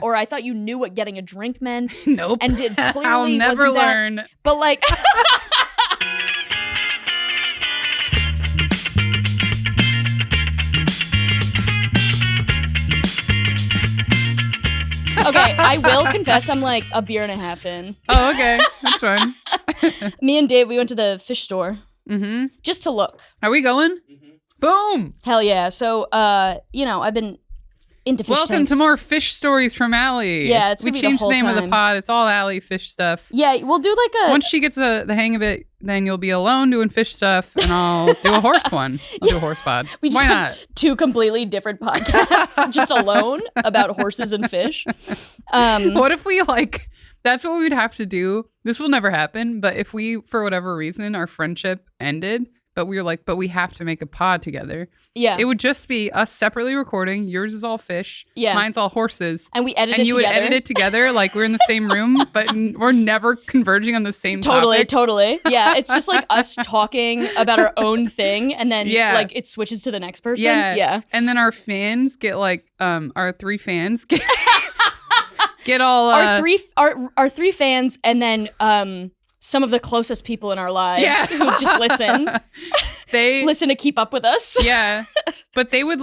Or I thought you knew what getting a drink meant. Nope. And it clearly I'll never wasn't that. learn. But like... Okay, I will confess I'm like a beer and a half in. Oh, okay. That's fine. Me and Dave, we went to the fish store just to look. Are we going? Boom. Hell yeah. So, I've been into fish Welcome tanks. to more fish stories from Allie. Yeah, it's we gonna be the changed the whole name of the time. pod. It's all Allie fish stuff. Yeah, we'll do like a... Once she gets the hang of it, then you'll be alone doing fish stuff, and I'll do a horse one. I'll do a horse pod. We just Why have not? 2 completely different podcasts, just alone, about horses and fish. What if we that's what we'd have to do. This will never happen, but if we, for whatever reason, our friendship ended, but we were like, but we have to make a pod together. Yeah. It would just be us separately recording. Yours is all fish. Yeah. Mine's all horses. And we edit it And you would together. edit it together like we're in the same room, but we're never converging on the same topic. Totally. Yeah, it's just like us talking about our own thing, and then like it switches to the next person. Yeah. And then our fans get our 3 fans get all Our three fans, and then some of the closest people in our lives who just listen. They listen to keep up with us. Yeah. But they would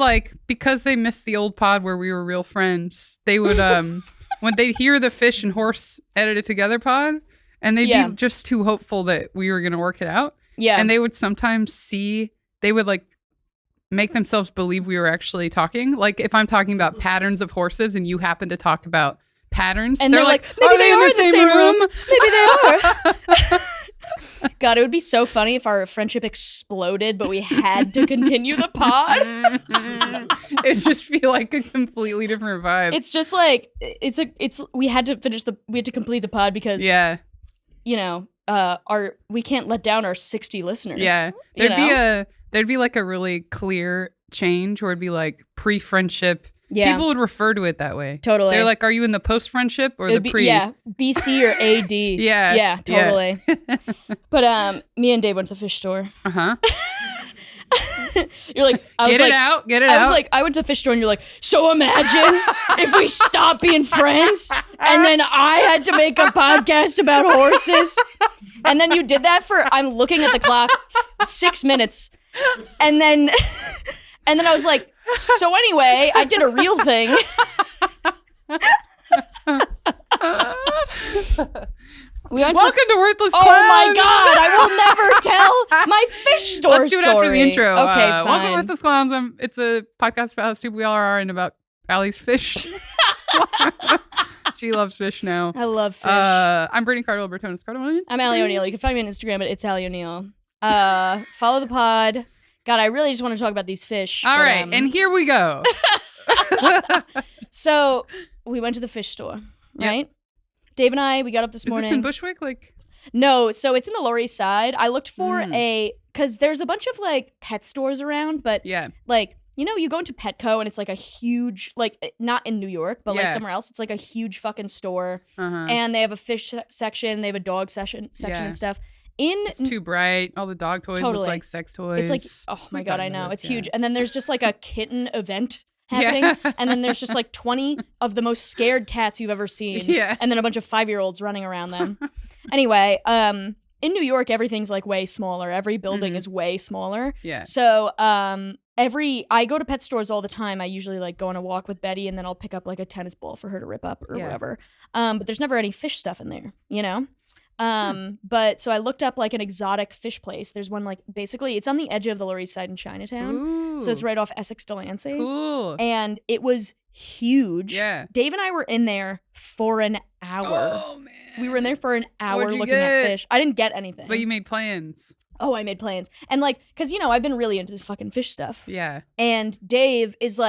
because they missed the old pod where we were real friends, they would when they'd hear the fish and horse edited together pod, and they'd be just too hopeful that we were gonna work it out. Yeah. And they would sometimes they would make themselves believe we were actually talking. Like if I'm talking about patterns of horses and you happen to talk about patterns, and they're like, maybe are they in the same room? Maybe they are. God, it would be so funny if our friendship exploded, but we had to continue the pod. It'd just be like a completely different vibe. It's just like we had to complete the pod because we can't let down our 60 listeners. Yeah. There'd be like a really clear change where it'd be like pre-friendship. Yeah. People would refer to it that way. Totally. They're like, are you in the post-friendship or the pre? Yeah, BC or AD. Yeah. Yeah, totally. But me and Dave went to the fish store. Uh-huh. You're like, Get it out. I was like, I went to the fish store and you're like, so imagine if we stopped being friends and then I had to make a podcast about horses. And then you did that I'm looking at the clock, 6 minutes. And then I was like, so anyway, I did a real thing. Welcome to Worthless Clowns. Oh my God, I will never tell my fish store Let's do it story. after the intro. Okay, fine. Welcome to Worthless Clowns. It's a podcast about how stupid we all are and about Allie's fish. She loves fish now. I love fish. I'm Brittany Cardwell, Bertonis Cardwell. I'm Allie O'Neill. You can find me on Instagram at It's Allie O'Neill. Follow the pod. God, I really just want to talk about these fish. All right, and here we go. So we went to the fish store, right? Yep. Dave and I, we got up this morning. Is this in Bushwick? No, so it's in the Lower East Side. I looked for because there's a bunch of pet stores around, but you go into Petco and it's like a huge, not in New York, but somewhere else. It's like a huge fucking store. And they have a fish section, they have a dog section and stuff. It's too bright. All the dog toys look like sex toys. It's like, oh my God, I know. It's huge. And then there's just like a kitten event happening. And then there's just 20 of the most scared cats you've ever seen. Yeah. And then a bunch of 5-year-olds running around them. Anyway, in New York, everything's way smaller. Every building is way smaller. Yeah. So I go to pet stores all the time. I usually go on a walk with Betty and then I'll pick up a tennis ball for her to rip up or whatever. But there's never any fish stuff in there, But so I looked up an exotic fish place. There's one basically it's on the edge of the Lower East Side in Chinatown. Ooh. So it's right off Essex Delancey. Cool. And it was huge. Yeah. Dave and I were in there for an hour. Oh man. We were in there for an hour What'd you looking get? at fish. I didn't get anything. But you made plans. Oh, I made plans. And because I've been really into this fucking fish stuff. Yeah. And Dave is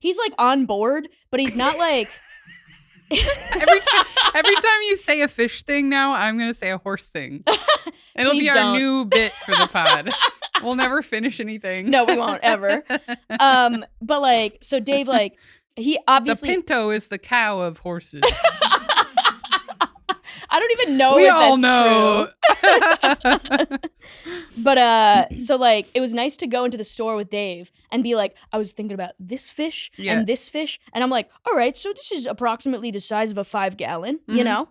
he's on board, but he's not Every time you say a fish thing now, I'm going to say a horse thing. It'll be our new bit for the pod. We'll never finish anything. No, we won't ever. But so Dave, he obviously... The pinto is the cow of horses. I don't even know We if all that's know. true. But so like it was nice to go into the store with Dave and be like, I was thinking about this fish and this fish, and I'm like, all right, so this is approximately the size of a 5-gallon, you know?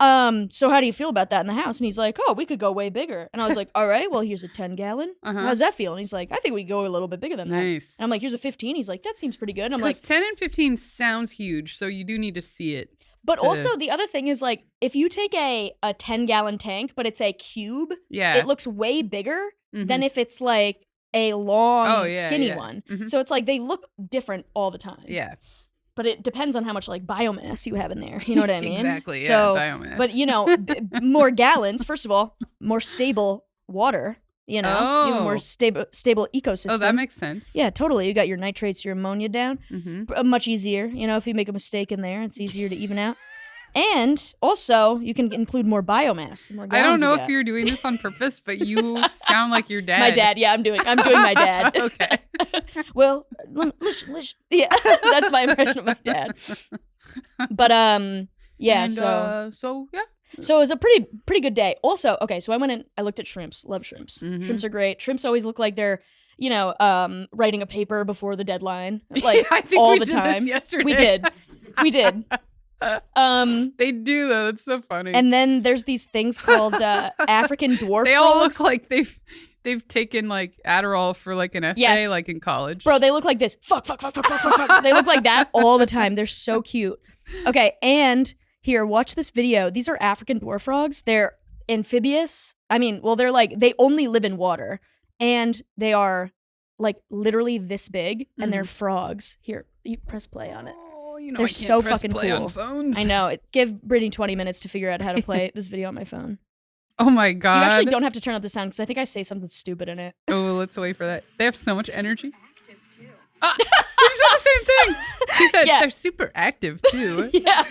So how do you feel about that in the house? And he's like, oh, we could go way bigger. And I was like, all right, well, here's a 10-gallon. How's that feel? And he's like, I think we go a little bit bigger than that. Nice. And I'm like, here's a 15. He's like, that seems pretty good. And I'm like, 10 and 15 sounds huge, so you do need to see it. But also the other thing is like, if you take a 10-gallon tank, but it's a cube, it looks way bigger than if it's like a long, skinny one. So it's like they look different all the time. Yeah. But it depends on how much like biomass you have in there. You know what I mean? Exactly. So, yeah, biomass. But you know, more gallons. First of all, more stable water. You know, you have a more stable ecosystem. Oh, that makes sense. Yeah, totally. You got your nitrates, your ammonia down. Much easier. You know, if you make a mistake in there, it's easier to even out. And also, you can include more biomass. The more I don't know if you're doing this on purpose, but you sound like your dad. My dad. Yeah, I'm doing my dad. Okay. Well, yeah, that's my impression of my dad. But yeah. And, so yeah. So it was a pretty good day. Also, okay, so I went in. I looked at shrimps. Love shrimps. Shrimps are great. Shrimps always look like they're, you know, writing a paper before the deadline, like I think all we the did time. This yesterday. We did. They do though. That's so funny. And then there's these things called African dwarf. They all frogs. look like they've taken like Adderall for like an essay, like in college. Bro, they look like this. Fuck. They look like that all the time. They're so cute. Okay, and here, watch this video. These are African dwarf frogs. They're amphibious. I mean, well, they're like, they only live in water. And they are like literally this big, and they're frogs. Here, you press play on it. You know, they're I can't so press fucking play cool. on phones. I know. Give Brittany 20 minutes to figure out how to play this video on my phone. Oh my god! You actually don't have to turn up the sound because I think I say something stupid in it. Oh, let's wait for that. They have so much energy. Ah, you said the same thing. She said they're super active too. Yeah.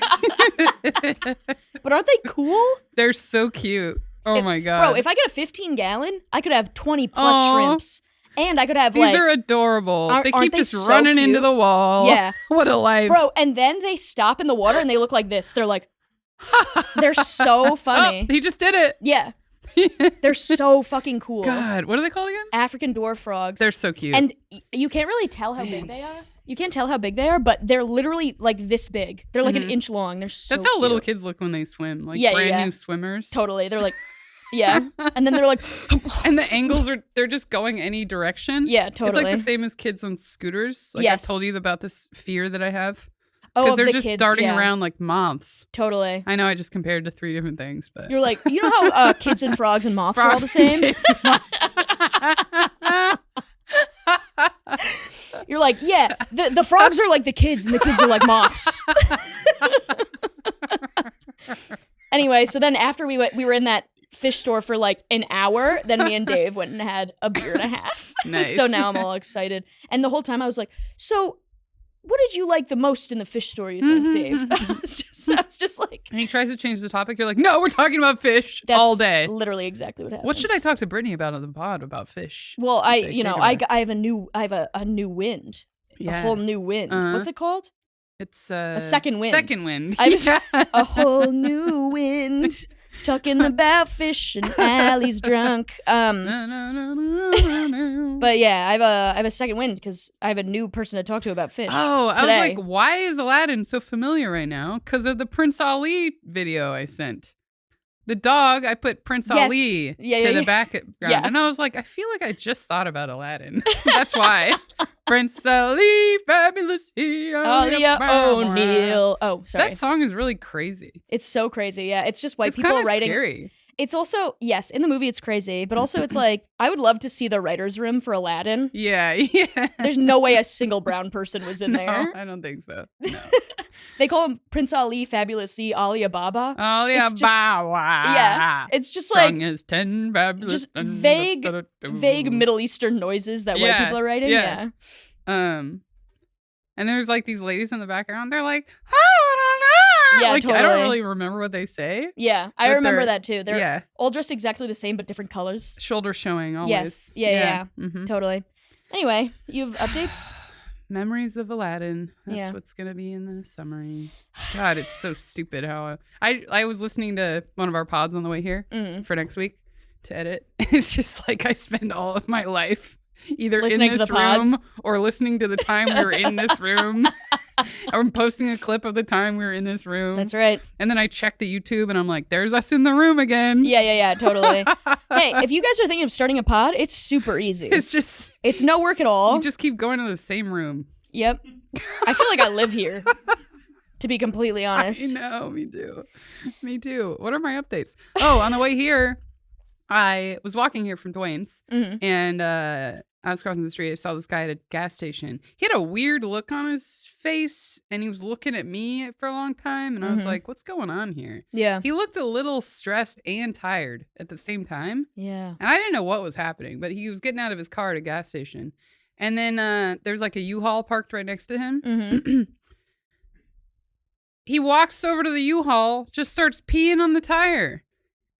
But aren't they cool? They're so cute. Oh my god. Bro, if I get a 15-gallon, I could have 20 plus shrimps. And I could have These are adorable. They keep just running into the wall. Yeah. What a life. Bro, and then they stop in the water and they look like this. They're like, they're so funny. Oh, he just did it. Yeah. They're so fucking cool. God, what are they called again? African dwarf frogs. They're so cute. And you can't really tell how big they are. You can't tell how big they are, but they're literally like this big. They're like an inch long. They're so That's how cute. little kids look when they swim. Like brand new swimmers. Totally. They're like, yeah. And then they're like, and the angles they're just going any direction. Yeah, totally. It's like the same as kids on scooters. Like I told you about this fear that I have. Oh, because they're just kids, darting around like moths. Totally. I know I just compared to 3 different things, but you're like, you know how kids and frogs and moths are all the same? You're like, yeah, the frogs are like the kids and the kids are like moths. Anyway, so then after we were in that fish store for like an hour, then me and Dave went and had a beer and a half. Nice. So now I'm all excited. And the whole time I was like, so what did you like the most in the fish store, you think, Dave? I was just like... And he tries to change the topic. You're like, no, we're talking about fish all day. Literally exactly what happened. What should I talk to Brittany about on the pod about fish? Well, I have a new wind. Yeah. A whole new wind. What's it called? It's a second wind. Second wind. A whole new wind. Talking about fish and Allie's drunk. But yeah, I have a second wind because I have a new person to talk to about fish. Oh, today. I was like, why is Aladdin so familiar right now? Because of the Prince Ali video I sent. The dog, I put Prince Ali to the background. Yeah. And I was like, I feel like I just thought about Aladdin. That's why. Prince Ali, fabulous Alia O'Neil. Oh, sorry. That song is really crazy. It's so crazy. Yeah, it's just white people writing. Scary. It's also, yes, in the movie it's crazy, but also it's like, I would love to see the writer's room for Aladdin. Yeah. There's no way a single brown person was in there. I don't think so. No. They call him Prince Ali, Fabulous C, Ali Ababa. Ali Ababa. Yeah. It's just Strong like, as 10 fabulous. just vague Middle Eastern noises that white people are writing. Yeah. And there's like these ladies in the background. They're like, yeah, like, totally. I don't really remember what they say. Yeah, I remember that too. They're all all dressed exactly the same, but different colors. Shoulder showing always. Yes. Yeah. Mm-hmm. Totally. Anyway, you have updates? Memories of Aladdin. That's Yeah. what's going to be in the summary. God, it's so stupid how I was listening to one of our pods on the way here for next week to edit. It's just like I spend all of my life either Listening in to this the pods? room or listening to the time we were in this room. Or posting a clip of the time we were in this room. That's right. And then I check the YouTube and I'm like, there's us in the room again. Yeah, totally. Hey, if you guys are thinking of starting a pod, it's super easy. It's no work at all. You just keep going to the same room. Yep. I feel like I live here, to be completely honest. I know, me too. Me too. What are my updates? Oh, on the way here, I was walking here from Dwayne's and I was crossing the street. I saw this guy at a gas station. He had a weird look on his face and he was looking at me for a long time. And I was like, what's going on here? Yeah. He looked a little stressed and tired at the same time. Yeah. And I didn't know what was happening, but he was getting out of his car at a gas station. And then there's like a U-Haul parked right next to him. He walks over to the U-Haul, just starts peeing on the tire.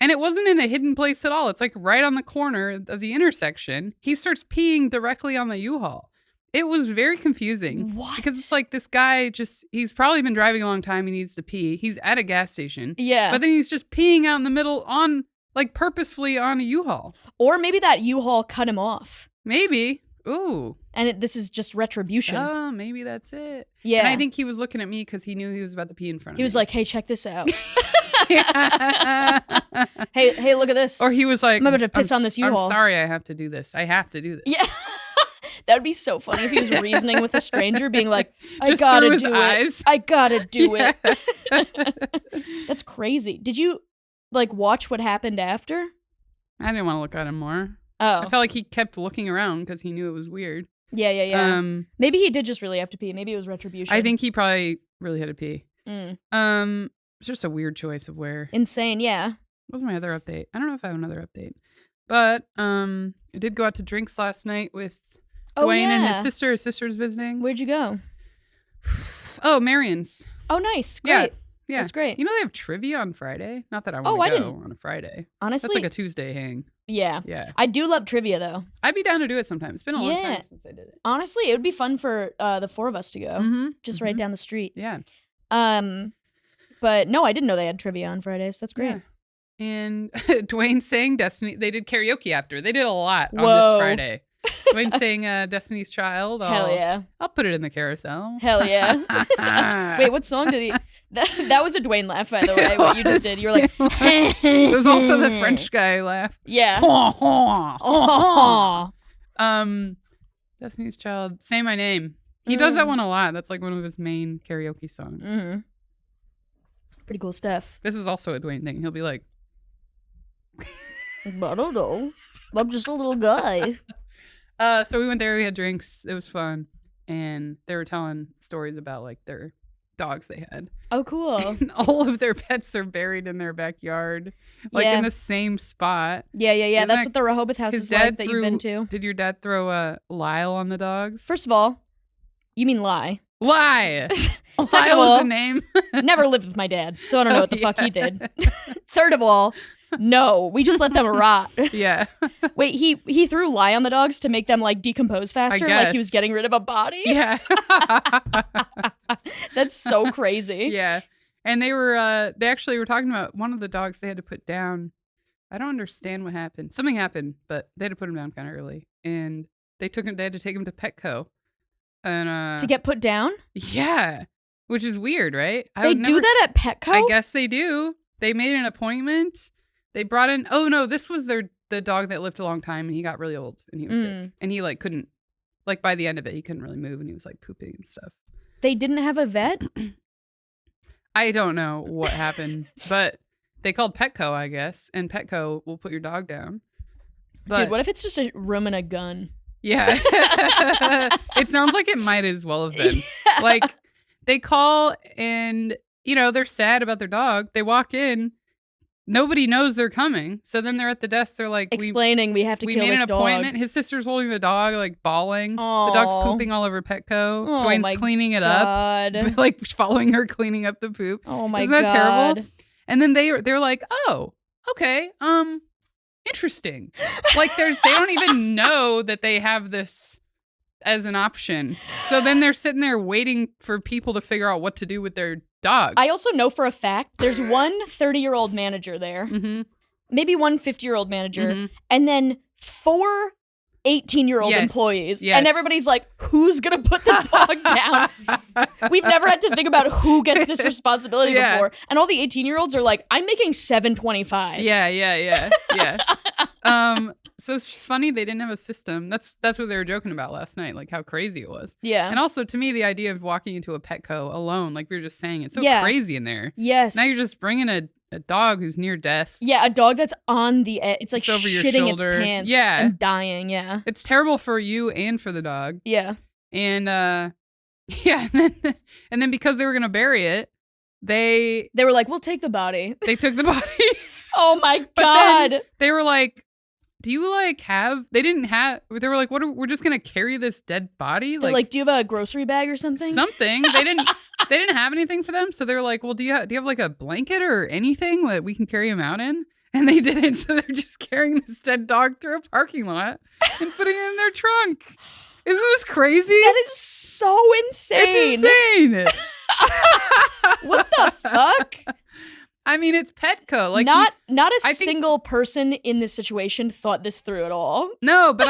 And it wasn't in a hidden place at all. It's like right on the corner of the intersection. He starts peeing directly on the U-Haul. It was very confusing. What? Because it's like this guy he's probably been driving a long time. He needs to pee. He's at a gas station. Yeah. But then he's just peeing out in the middle purposefully on a U-Haul. Or maybe that U-Haul cut him off. Maybe. Ooh. And this is just retribution. Oh, maybe that's it. Yeah. And I think he was looking at me because he knew he was about to pee in front of me. He was like, hey, check this out. hey, look at this. Or he was like, I'm about to piss on this U-Haul. I'm sorry I have to do this. I have to do this. Yeah. That would be so funny if he was reasoning with a stranger, being like, I Just gotta through his do eyes. it. I gotta do Yeah. it. That's crazy. Did you watch what happened after? I didn't want to look at him more. Oh. I felt like he kept looking around because he knew it was weird. Yeah. Maybe he did just really have to pee. Maybe it was retribution. I think he probably really had to pee. Mm. It's just a weird choice of where. Insane, yeah. What was my other update? I don't know if I have another update. But I did go out to drinks last night with Dwayne and his sister. His sister's visiting. Where'd you go? Oh, Marion's. Oh, nice. Great. Yeah. That's great. You know they have trivia on Friday? Not that I want to go on a Friday. Honestly. That's like a Tuesday hang. Yeah. Yeah. I do love trivia, though. I'd be down to do it sometime. It's been a long time since I did it. Honestly, it would be fun for the four of us to go. Just right down the street. Yeah. But no, I didn't know they had trivia on Fridays. That's great. Yeah. And Dwayne sang Destiny. They did karaoke after. They did a lot on Whoa. this Friday. Dwayne sang Destiny's Child. Hell yeah. I'll put it in the carousel. Hell yeah. Wait, what song did he... That was a Dwayne laugh, by the way, what you just did. You were like... It was also the French guy laugh. Yeah. Destiny's Child. Say My Name. He does that one a lot. That's like one of his main karaoke songs. Pretty cool stuff. This is also a Dwayne thing. He'll be like... I don't know. I'm just a little guy. So we went there. We had drinks. It was fun. And they were telling stories about like their dogs they had. Oh, cool. And all of their pets are buried in their backyard, like in the same spot. Yeah. That's what the Rehoboth house is like that you've been to. Did your dad throw Lyle on the dogs? First of all, you mean lie. Lie. Second of Lyle all, is a name. Never lived with my dad, so I don't know what the fuck he did. Third of all, no, we just let them rot. Yeah. Wait, he threw lye on the dogs to make them like decompose faster, like he was getting rid of a body? Yeah. That's so crazy. Yeah. And they actually were talking about one of the dogs they had to put down. I don't understand what happened. Something happened, but they had to put him down kind of early. And they had to take him to Petco. And to get put down? Yeah. Which is weird, right? They do that at Petco? I guess they do. They made an appointment. They brought in, oh no, this was the dog that lived a long time and he got really old and he was sick. And he like couldn't, like by the end of it, he couldn't really move and he was like pooping and stuff. They didn't have a vet? I don't know what happened, but they called Petco, I guess, and Petco will put your dog down. But, dude, what if it's just a room and a gun? Yeah. It sounds like it might as well have been. Yeah. Like they call and, they're sad about their dog. They walk in. Nobody knows they're coming. So then they're at the desk. They're like... explaining we have to kill this dog. We made an appointment. His sister's holding the dog, like bawling. Aww. The dog's pooping all over Petco. Dwayne's cleaning it up. Like following her, cleaning up the poop. Oh my God. Isn't that terrible? And then they're like, oh, okay. Interesting. Like they don't even know that they have this as an option. So then they're sitting there waiting for people to figure out what to do with their dog. I also know for a fact there's one 30-year-old manager there, maybe one 50-year-old manager, and then 4 18-year-old employees. Yes. And everybody's like, who's going to put the dog down? We've never had to think about who gets this responsibility before. And all the 18-year-olds are like, I'm making $7.25. Yeah. So it's just funny they didn't have a system. That's what they were joking about last night, like how crazy it was. Yeah. And also, to me, the idea of walking into a Petco alone, like we were just saying, it's so crazy in there. Yes. Now you're just bringing a dog who's near death. Yeah, a dog that's on the edge. It's like over your shitting its shoulder. pants Yeah. and dying. Yeah. It's terrible for you and for the dog. Yeah. And and then because they were gonna bury it, they were like, we'll take the body. They took the body. Oh my But God. then they were like, do you like have? They didn't have. They were like, we're just gonna carry this dead body? They're like, do you have a grocery bag or something? Something. They didn't. They didn't have anything for them, so they were like, well, do you have like a blanket or anything that we can carry him out in? And they didn't, so they're just carrying this dead dog through a parking lot and putting it in their trunk. Isn't this crazy? That is so insane. It's insane. What the fuck? I mean, it's Petco. Like, not a single person in this situation thought this through at all. No, but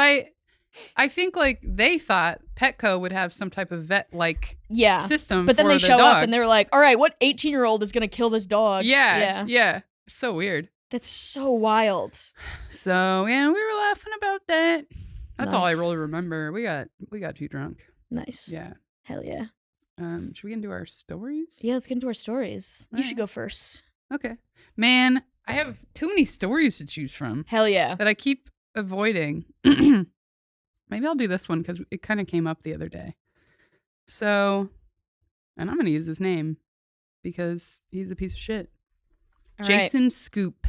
I think like they thought Petco would have some type of vet like system. But then for they the show dog. up and they're like, all right, what 18-year-old is going to kill this dog? Yeah. So weird. That's so wild. So yeah, we were laughing about that. That's all I Nice. really remember. We got too drunk. Nice. Yeah. Hell yeah. Should we get into our stories? Yeah, let's get into our stories. You should right. go first. Okay. Man, I have too many stories to choose from Hell yeah. that I keep avoiding. Maybe I'll do this one because it kind of came up the other day. So, and I'm going to use his name because he's a piece of shit. All Jason Scoop.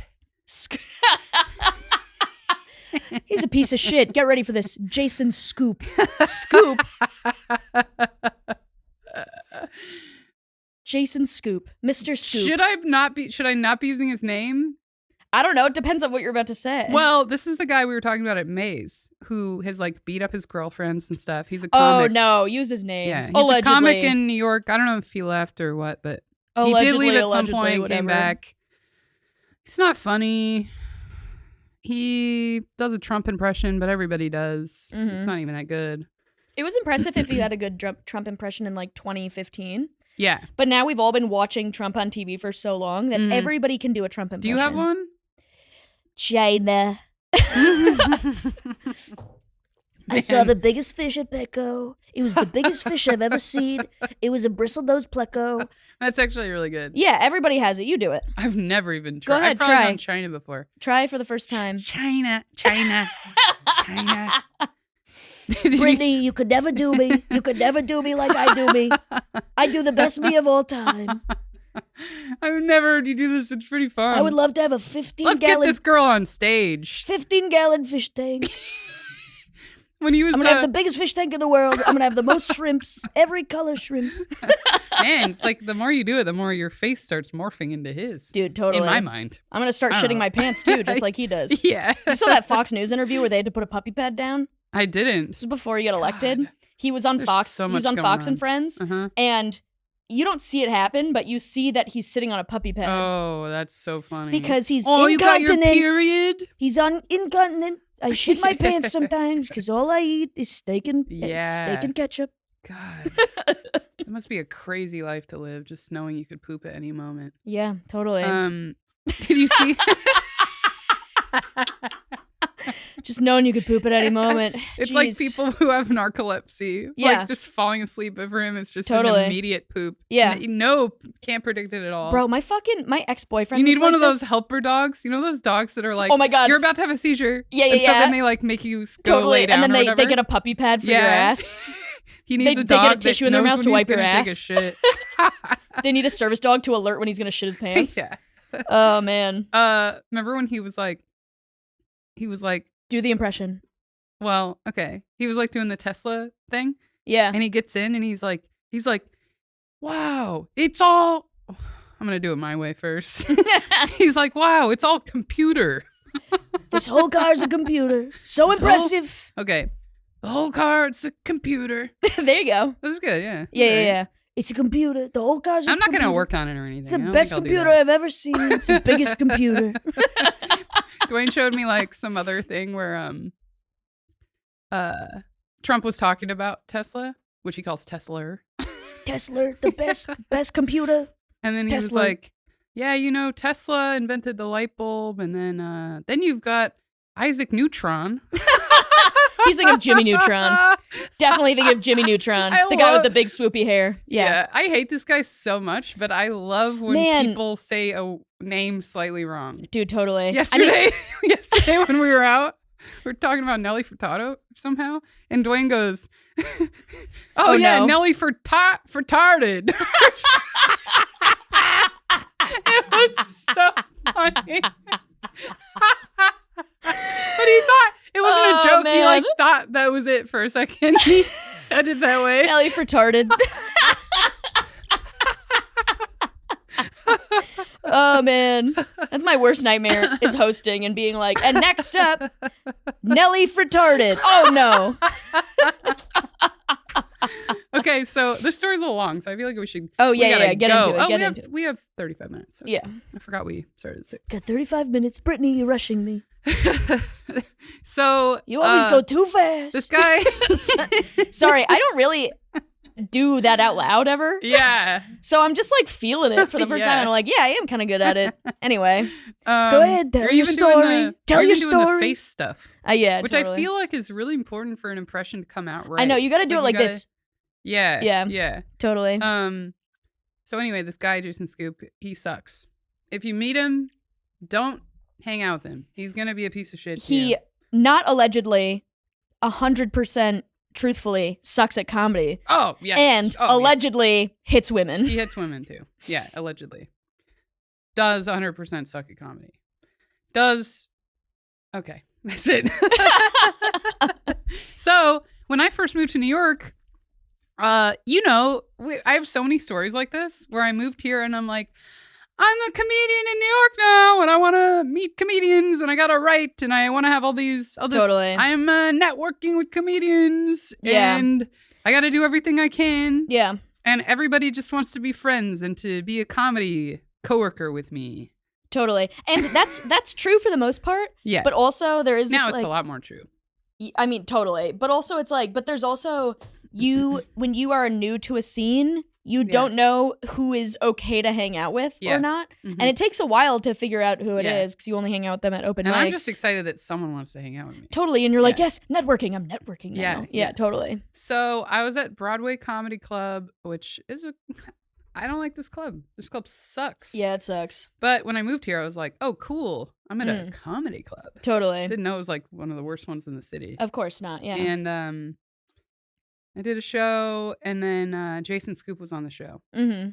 He's a piece of shit. Get ready for this. Jason Scoop. Scoop. Jason Scoop. Mr. Scoop. Should I not be using his name? I don't know. It depends on what you're about to say. Well, this is the guy we were talking about at Maze who has like beat up his girlfriends and stuff. He's a comic. Oh no, use his name. Yeah, he's allegedly. a comic in New York. I don't know if he left or what, but he did leave at some point, came back. He's not funny. He does a Trump impression, but everybody does. Mm-hmm. It's not even that good. It was impressive if you had a good Trump impression in like 2015. Yeah. But now we've all been watching Trump on TV for so long that everybody can do a Trump impression. Do you have one? China. I saw the biggest fish at Petco. It was the biggest fish I've ever seen. It was a bristlenose pleco. That's actually really good. Yeah, everybody has it. You do it. I've never even tried. Go ahead, I've probably try. done China before. Try for the first time. China. Brittany, you could never do me. You could never do me like I do me. I do the best me of all time. I've never heard you do this. It's pretty fun. I would love to have a Let's 15-gallon get this girl on stage. 15-gallon fish tank. When he was, I'm going to have the biggest fish tank in the world. I'm going to have the most shrimps. Every color shrimp. man, it's like the more you do it, the more your face starts morphing into his. Dude, totally. In my mind. I'm going to start shitting my pants too, just like he does. Yeah. You saw that Fox News interview where they had to put a puppy pad down? I didn't. This was before he got elected. He was on Fox. So he was much on going Fox on. and Friends. Uh-huh. And you don't see it happen, but you see that he's sitting on a puppy pad. Oh, that's so funny. Because he's you got your incontinent. period? He's incontinent. I shit my pants sometimes because all I eat is steak and ketchup. God. It must be a crazy life to live, just knowing you could poop at any moment. Yeah, totally. Did you see? Just knowing you could poop at any moment. It's Jeez. like people who have narcolepsy. Yeah. Like just falling asleep over him is just Totally. an immediate poop. Yeah. No, can't predict it at all. Bro, my ex-boyfriend You need was one like of those this. helper dogs. You know those dogs that are like, Oh my God. you're about to have a seizure. Yeah, and so yeah. then they like make you go Totally. lay down And then or they whatever. get a puppy pad for your ass. He needs they a get a dog tissue that in their knows mouth when to he's wipe your gonna take a ass. shit. They need a service dog to alert when he's going to shit his pants. Yeah. Oh, man. Remember when he was like, Do the impression. well, okay. He was like doing the Tesla thing. Yeah. And he gets in and he's like, wow, it's all, I'm going to do it my way first. He's like, wow, it's all computer. This whole car's a computer. So impressive. Okay. The whole car's a computer. There you go. That was good, yeah. Yeah. It's a computer. The whole car's a I'm not computer. going to work on it or anything. It's the best computer I've ever seen. It's the biggest computer. Dwayne showed me like some other thing where Trump was talking about Tesla, which he calls Tesla. Tesla, the best computer. And then he was like, yeah, Tesla invented the light bulb, and then you've got Isaac Neutron. He's thinking of Jimmy Neutron. Definitely thinking of Jimmy Neutron. The guy with the big swoopy hair. Yeah. I hate this guy so much, but I love when people say a name slightly wrong. Dude, totally. Yesterday when we were out, we were talking about Nelly Furtado somehow, and Dwayne goes, oh yeah, no. Nelly Furtarded. It was so funny. But he thought it wasn't a joke. Man. He thought that was it for a second. He said it that way. Nelly Furtarded. Oh man, that's my worst nightmare is hosting and being like, and next up, Nelly Furtarded. Oh no. Okay, so this story's a little long, so I feel like we should. Oh yeah, get into it. We have 35 minutes. So yeah, I forgot we started at 6. Got 35 minutes. Brittany, you're rushing me. So you always go too fast. This guy. Sorry, I don't really do that out loud ever. Yeah. So I'm just like feeling it for the first time. And I'm like, yeah, I am kind of good at it. Anyway, go ahead, tell your story. Tell your story. Doing the face stuff. Yeah, which totally. I feel like is really important for an impression to come out right. I know you got to do it like this. Yeah. Totally. So anyway, this guy Jason Scoop, he sucks. If you meet him, don't hang out with him. He's gonna be a piece of shit. He not allegedly, 100% truthfully sucks at comedy. Oh yes, and allegedly hits women. He hits women too. Yeah, allegedly. Does 100% suck at comedy. Okay, that's it. So when I first moved to New York, I have so many stories like this where I moved here and I'm like, I'm a comedian in New York now, and I want to meet comedians, and I got to write, and I want to have all this. Totally. I'm networking with comedians, and I got to do everything I can. Yeah. And everybody just wants to be friends and to be a comedy coworker with me. Totally. And that's true for the most part. Yeah. But also there is this, now it's a lot more true. I mean, totally. But also it's like, but there's also when you are new to a scene, you don't know who is okay to hang out with or not. Mm-hmm. And it takes a while to figure out who it is because you only hang out with them at open mics. And I'm just excited that someone wants to hang out with me. Totally. And you're like, yes, networking. I'm networking now. Yeah, totally. So I was at Broadway Comedy Club, which is I don't like this club. This club sucks. Yeah, it sucks. But when I moved here, I was like, oh, cool. I'm at a comedy club. Totally. Didn't know it was like one of the worst ones in the city. Of course not. Yeah. And I did a show, and then Jason Scoop was on the show. Mm-hmm.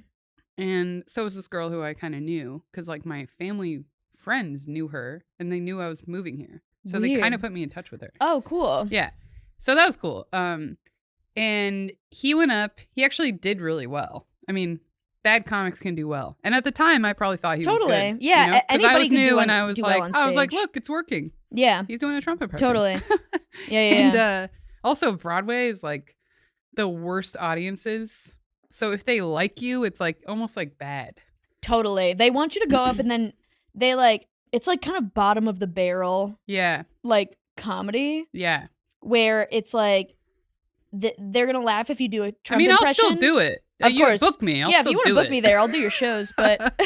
And so was this girl who I kind of knew, because like my family friends knew her, and they knew I was moving here. So they kind of put me in touch with her. Oh, cool. Yeah. So that was cool. And he went up. He actually did really well. I mean, bad comics can do well. And at the time, I probably thought he was good. Yeah. Because I was new, and I was like, look, it's working. Yeah. He's doing a Trump impression. Totally. Yeah. And also, Broadway is like the worst audiences. So if they like you, it's like almost like bad. Totally. They want you to go up and then they like, it's like kind of bottom of the barrel. Yeah. Like comedy. Yeah. Where it's like, they're going to laugh if you do a Trump impression. I'll still do it. Of course. Book me. I'll if still you want to book me there, I'll do your shows. But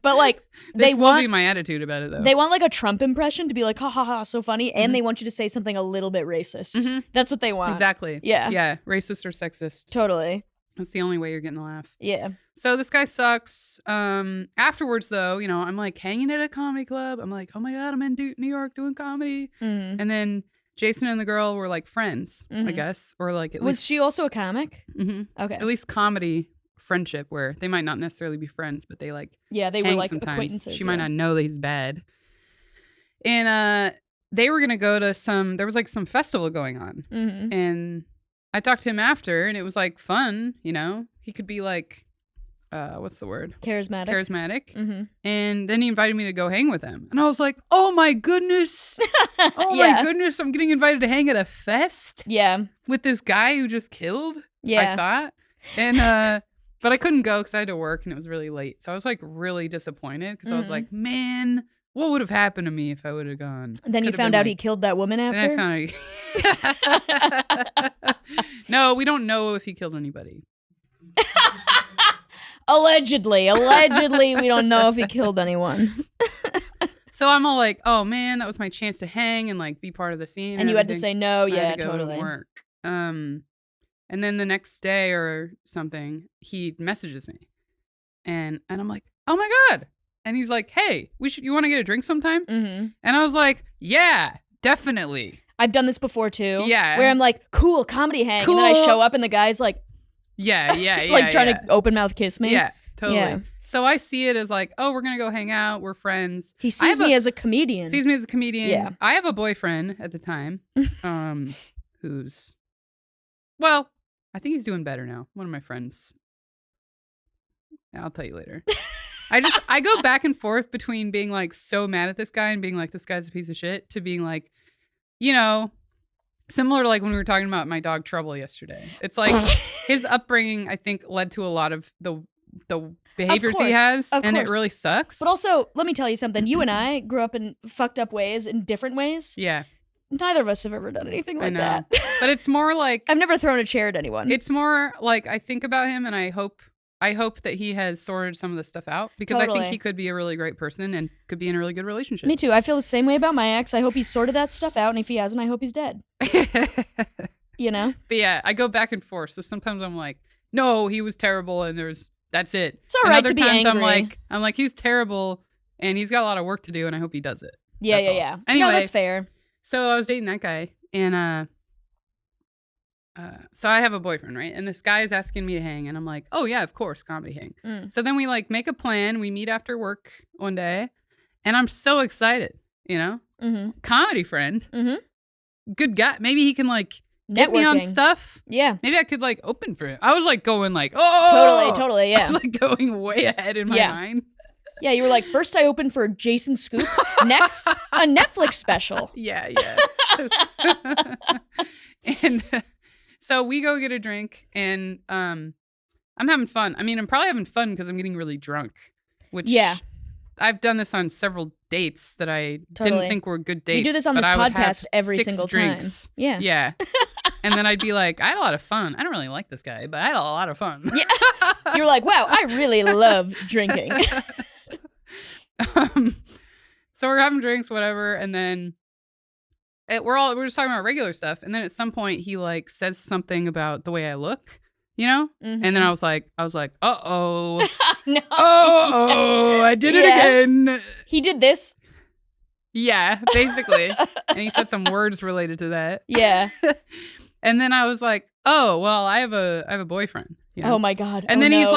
but like, this will be my attitude about it, though. They want like a Trump impression to be like, ha ha ha, so funny. And they want you to say something a little bit racist. Mm-hmm. That's what they want. Exactly. Yeah. Yeah. Racist or sexist. Totally. That's the only way you're getting a laugh. Yeah. So this guy sucks. Afterwards, though, I'm like hanging at a comedy club. I'm like, oh my God, I'm in New York doing comedy. Mm-hmm. And then Jason and the girl were like friends, I guess. Or like at least. Was she also a comic? Mm-hmm. Okay. At least comedy friendship where they might not necessarily be friends, but they like they were like sometimes. Acquaintances. She might not know that he's bad. And they were gonna go to there was like some festival going on. Mm-hmm. And I talked to him after and it was like fun, He could be like what's the word? Charismatic. Mm-hmm. And then he invited me to go hang with him. And I was like, oh my goodness. My goodness. I'm getting invited to hang at a fest. Yeah. With this guy who just killed. Yeah. I thought. And, but I couldn't go because I had to work and it was really late. So I was like really disappointed because I was like, man, what would have happened to me if I would have gone? Then you found out he killed that woman after? Then I found out No, we don't know if he killed anybody. Allegedly, we don't know if he killed anyone. So I'm all like, oh man, that was my chance to hang and like be part of the scene. And you had to say no, I had to go totally. To work. And then the next day or something, he messages me. And I'm like, oh my God. And he's like, hey, you want to get a drink sometime? Mm-hmm. And I was like, yeah, definitely. I've done this before too. Yeah. Where I'm like, cool, comedy hang. Cool. And then I show up and the guy's like, yeah. like trying to open mouth kiss me. Yeah, totally. Yeah. So I see it as like, oh, we're going to go hang out. We're friends. He sees me as a comedian. Yeah. I have a boyfriend at the time who's, well, I think he's doing better now. One of my friends. I'll tell you later. I go back and forth between being like so mad at this guy and being like, this guy's a piece of shit, to being like, you know, similar to like when we were talking about my dog Trouble yesterday. It's like his upbringing, I think, led to a lot of the behaviors he has, and it really sucks. But also, let me tell you something. You and I grew up in fucked up ways, in different ways. Yeah. Neither of us have ever done anything like that. But it's more like... I've never thrown a chair at anyone. It's more like I think about him and I hope that he has sorted some of this stuff out, because I think he could be a really great person and could be in a really good relationship. Me too. I feel the same way about my ex. I hope he's sorted that stuff out, and if he hasn't, I hope he's dead. You know? But yeah, I go back and forth. So sometimes I'm like, no, he was terrible, and that's it. It's all right to be angry. I'm like, he's terrible, and he's got a lot of work to do, and I hope he does it. Yeah. Anyway, no, that's fair. So I was dating that guy, and so I have a boyfriend, right? And this guy is asking me to hang, and I'm like, oh yeah, of course, comedy hang. So then we like make a plan. We meet after work one day, and I'm so excited, you know? Mm-hmm. Comedy friend. Mm-hmm. Good guy. Maybe he can like get me on stuff. Yeah. Maybe I could like open for him. I was like going like, oh! Totally, yeah. I was like going way ahead in my mind. Yeah, you were like, first I opened for Jason Scoop, next a Netflix special. Yeah. And so we go get a drink, and I'm having fun. I mean, I'm probably having fun because I'm getting really drunk, which I've done this on several dates that I didn't think were good dates. We do this on this podcast every single drinks. Time. Yeah. And then I'd be like, I had a lot of fun. I don't really like this guy, but I had a lot of fun. Yeah. You're like, wow, I really love drinking. So we're having drinks, whatever, and then we're just talking about regular stuff, and then at some point he like says something about the way I look, you know, and then I was like, uh-oh, no. I did it again. He did this. Yeah, basically, and he said some words related to that. Yeah, and then I was like, oh well, I have a boyfriend. You know? Oh my God! And then he's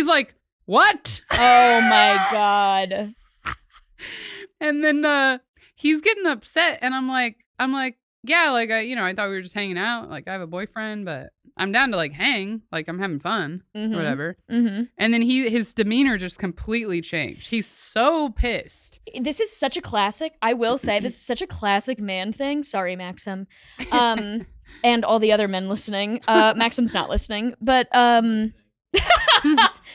like, what? Oh my God! And then he's getting upset, and I'm like, yeah, like I thought we were just hanging out. Like I have a boyfriend, but I'm down to like hang. Like I'm having fun, or whatever. Mm-hmm. And then his demeanor just completely changed. He's so pissed. This is such a classic. I will say this is such a classic man thing. Sorry, Maxim, and all the other men listening. Maxim's not listening, but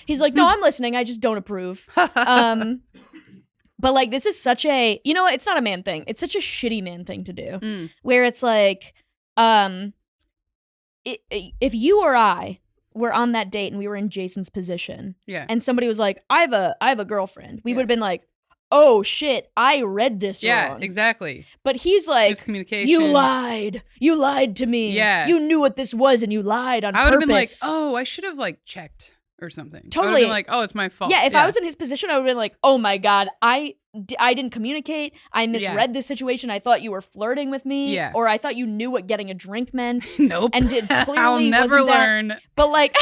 he's like, no, I'm listening. I just don't approve. But like, this is such a, it's not a man thing. It's such a shitty man thing to do, where it's like, if you or I were on that date and we were in Jason's position, and somebody was like, I have a girlfriend, we would have been like, oh shit, I read this wrong. Yeah, exactly. But he's like, miscommunication. You lied to me. Yeah. You knew what this was and you lied on purpose. I would have been like, oh, I should have like checked or something. Totally. I would have been like, oh, it's my fault. Yeah, if I was in his position, I would have been like, oh my God, I didn't communicate. I misread this situation. I thought you were flirting with me. Yeah. Or I thought you knew what getting a drink meant. Nope. And it clearly I'll never wasn't that. learn. But like,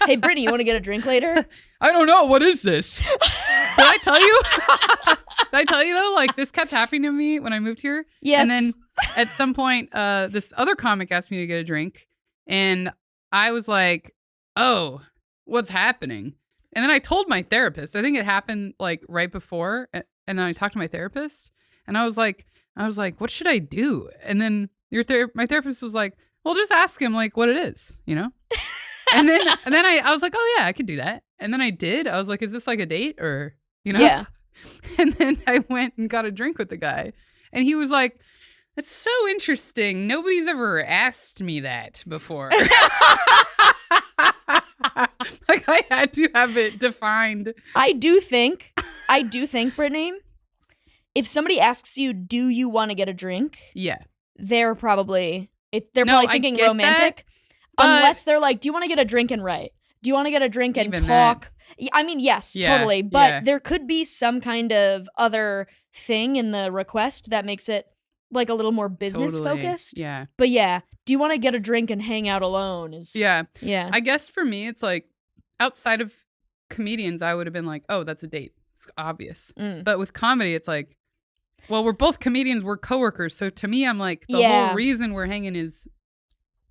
hey, Brittany, you want to get a drink later? I don't know. What is this? Did I tell you? Did I tell you though? Like this kept happening to me when I moved here. Yes. And then at some point, this other comic asked me to get a drink, and I was like, oh, what's happening? And then I told my therapist. I think it happened like right before. And then I talked to my therapist and I was like, what should I do? And then my therapist was like, well, just ask him like what it is, you know? and then I was like, oh yeah, I could do that. And then I did. I was like, is this like a date or, you know? Yeah. And then I went and got a drink with the guy. And he was like, that's so interesting. Nobody's ever asked me that before. Like I had to have it defined. I do think, Brittany, if somebody asks you, do you want to get a drink? Yeah. They're probably thinking I romantic. That, unless they're like, do you want to get a drink and write? Do you want to get a drink and talk? That. I mean, yes, totally. But there could be some kind of other thing in the request that makes it like a little more business focused. Yeah. But yeah, do you want to get a drink and hang out alone? Yeah. I guess for me, it's like outside of comedians, I would have been like, oh, that's a date. It's obvious. But with comedy, it's like, well, we're both comedians. We're coworkers. So to me, I'm like, the whole reason we're hanging is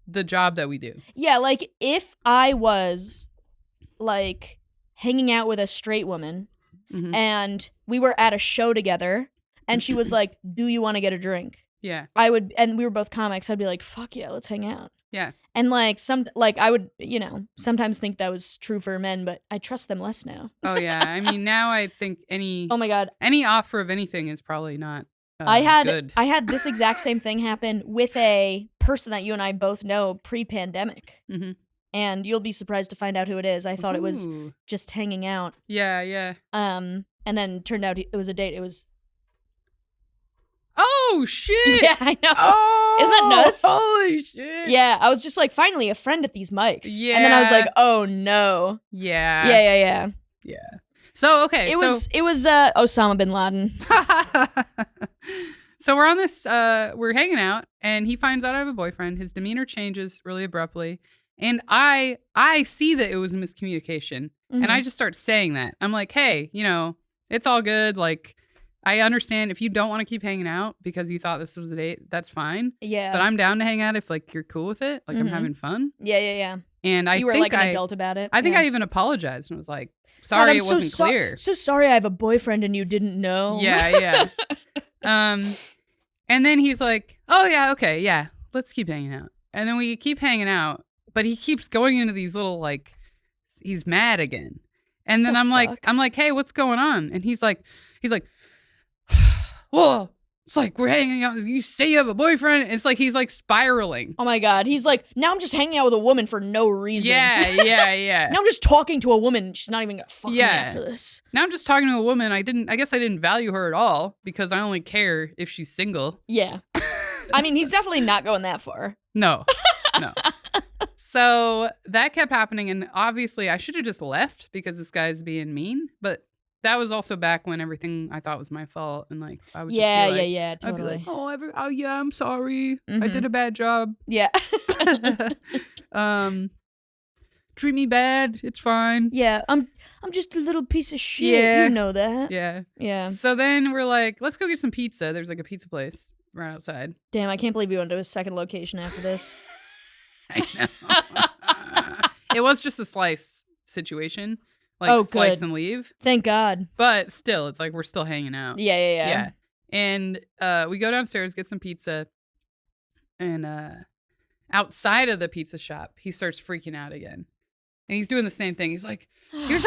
the job that we do. Yeah. Like if I was like hanging out with a straight woman and we were at a show together and she was like, do you want to get a drink? Yeah. I would, and we were both comics. I'd be like, fuck yeah, let's hang out. Yeah. And like I would, sometimes think that was true for men, but I trust them less now. Oh yeah. I mean, now I think oh my God, any offer of anything is probably not good. I had this exact same thing happen with a person that you and I both know pre-pandemic. And you'll be surprised to find out who it is. I thought it was just hanging out. Yeah. And then turned out it was a date. It was. Oh shit! Yeah, I know. Oh, isn't that nuts? Holy shit! Yeah, I was just like, finally, a friend at these mics. Yeah, and then I was like, oh no. Yeah. So okay, it was Osama bin Laden. So we're on this. We're hanging out, and he finds out I have a boyfriend. His demeanor changes really abruptly, and I see that it was a miscommunication, and I just start saying that. I'm like, hey, it's all good. Like, I understand if you don't want to keep hanging out because you thought this was a date, that's fine. Yeah. But I'm down to hang out if like you're cool with it. Like I'm having fun. Yeah. And you were like an adult about it. I think I even apologized and was like, sorry, it wasn't clear. So sorry I have a boyfriend and you didn't know. Yeah. And then he's like, oh yeah, okay, yeah, let's keep hanging out. And then we keep hanging out, but he keeps going into these little like, he's mad again. And then I'm like, hey, what's going on? And he's like, well, it's like we're hanging out. You say you have a boyfriend. It's like he's like spiraling. Oh my God. He's like, now I'm just hanging out with a woman for no reason. Yeah. Now I'm just talking to a woman. She's not even gonna fuck me after this. Now I'm just talking to a woman. I guess I didn't value her at all because I only care if she's single. Yeah. I mean, he's definitely not going that far. No. So that kept happening. And obviously I should have just left because this guy's being mean. But that was also back when everything I thought was my fault, and like I would just be like, totally. I'd be like, oh yeah, I'm sorry, I did a bad job. Yeah. Treat me bad, it's fine. Yeah, I'm just a little piece of shit. Yeah. You know that. Yeah. So then we're like, let's go get some pizza. There's like a pizza place right outside. Damn, I can't believe you went to a second location after this. I know. It was just a slice situation. Like slice and leave. Thank God. But still, it's like we're still hanging out. Yeah. And we go downstairs, get some pizza. And outside of the pizza shop, he starts freaking out again. And he's doing the same thing. He's like, and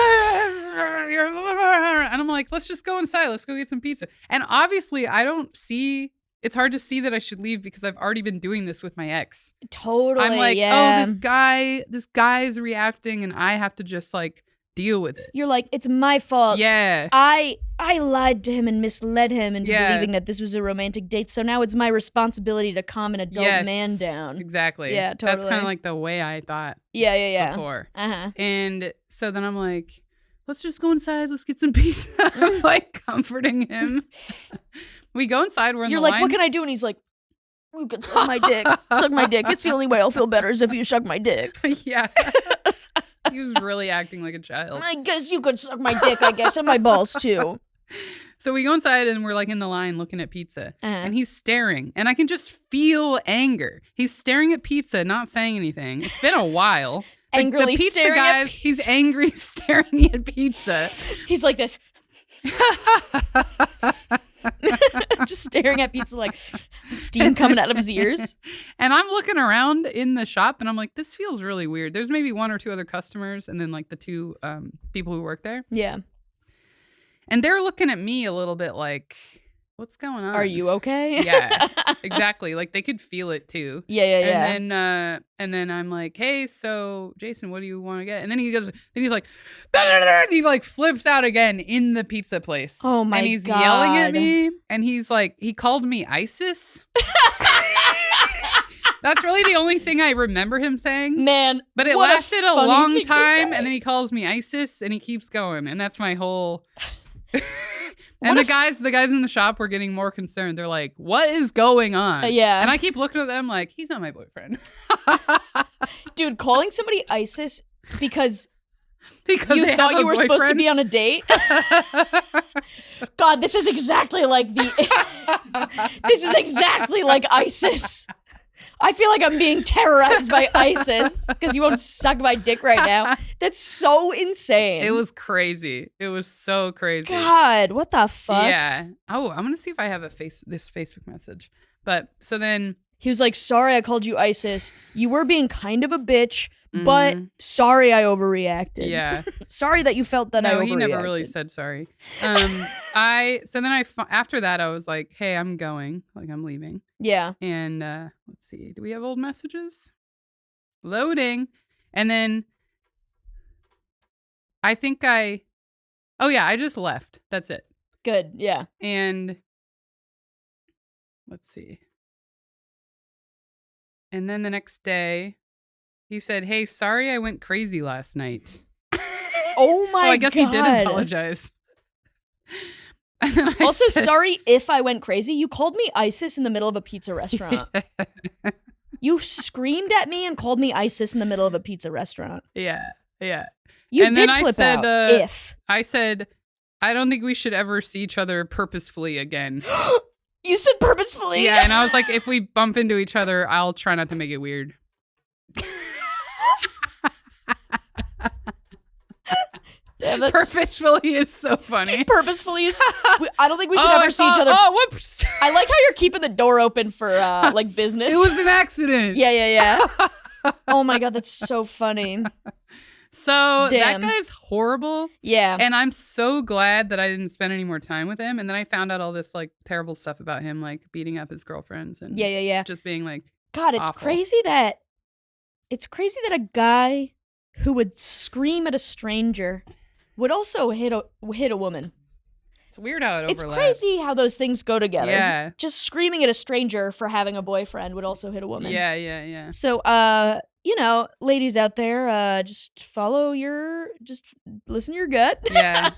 I'm like, let's just go inside. Let's go get some pizza. And obviously, it's hard to see that I should leave because I've already been doing this with my ex. Totally. I'm like, oh, this guy's reacting and I have to just like deal with it. You're like, it's my fault. Yeah. I lied to him and misled him into believing that this was a romantic date. So now it's my responsibility to calm an adult man down. Exactly. Yeah, totally. That's kind of like the way I thought. Yeah. Before. Uh-huh. And so then I'm like, let's just go inside. Let's get some pizza. I'm like comforting him. We go inside. We're in the line. You're like, what can I do? And he's like, you can suck my dick. Suck my dick. It's the only way I'll feel better is if you suck my dick. Yeah. He was really acting like a child. I guess you could suck my dick, I guess, and my balls too. So we go inside and we're like in the line looking at pizza. And he's staring. And I can just feel anger. He's staring at pizza, not saying anything. It's been a while. angrily the pizza staring guys, at he's angry staring at pizza. He's like this. Just staring at pizza, like steam coming out of his ears. And I'm looking around in the shop and I'm like, this feels really weird. There's maybe 1 or 2 other customers and then like the 2 people who work there. Yeah. And they're looking at me a little bit like, what's going on? Are you okay? Yeah, exactly. Like they could feel it too. Yeah. And then I'm like, hey, so Jason, what do you want to get? And then he goes, then he's like, and he like flips out again in the pizza place. Oh my God. And he's yelling at me. And he's like, he called me ISIS. That's really the only thing I remember him saying. Man, but it lasted a long time. And then he calls me ISIS and he keeps going. And that's my whole... And the guys in the shop were getting more concerned. They're like, what is going on? Yeah. And I keep looking at them like, he's not my boyfriend. Dude, calling somebody ISIS because you thought you were supposed to be on a date? God, this is exactly like this is exactly like ISIS. I feel like I'm being terrorized by ISIS because you won't suck my dick right now. That's so insane. It was crazy. It was so crazy. God, what the fuck? Yeah. Oh, I'm gonna see if I have this Facebook message. But so then he was like, sorry I called you ISIS. You were being kind of a bitch, but sorry I overreacted. Yeah. Sorry that you felt that I overreacted. No, he never really said sorry. After that I was like, hey, I'm going. Like I'm leaving. Yeah. And let's see. Do we have old messages? Loading. And then I just left. That's it. Good. Yeah. And let's see. And then the next day he said, hey, sorry I went crazy last night. Oh my God. I guess he did apologize. And then also, sorry if I went crazy. You called me ISIS in the middle of a pizza restaurant. You screamed at me and called me ISIS in the middle of a pizza restaurant. Yeah. You did flip out. I said, I don't think we should ever see each other purposefully again. You said purposefully? Yeah, and I was like, if we bump into each other, I'll try not to make it weird. Damn, purposefully is so funny. Dude, purposefully is... I don't think we should ever see each other. Oh, whoops. I like how you're keeping the door open for like business. It was an accident. Yeah. Oh my God, that's so funny. So Damn. That guy's horrible. Yeah. And I'm so glad that I didn't spend any more time with him. And then I found out all this like terrible stuff about him, like beating up his girlfriends and just being like, God, it's awful. crazy that a guy who would scream at a stranger would also hit a woman. It's weird how it overlaps. It's crazy how those things go together. Yeah. Just screaming at a stranger for having a boyfriend would also hit a woman. Yeah. So, ladies out there, just listen to your gut. Yeah.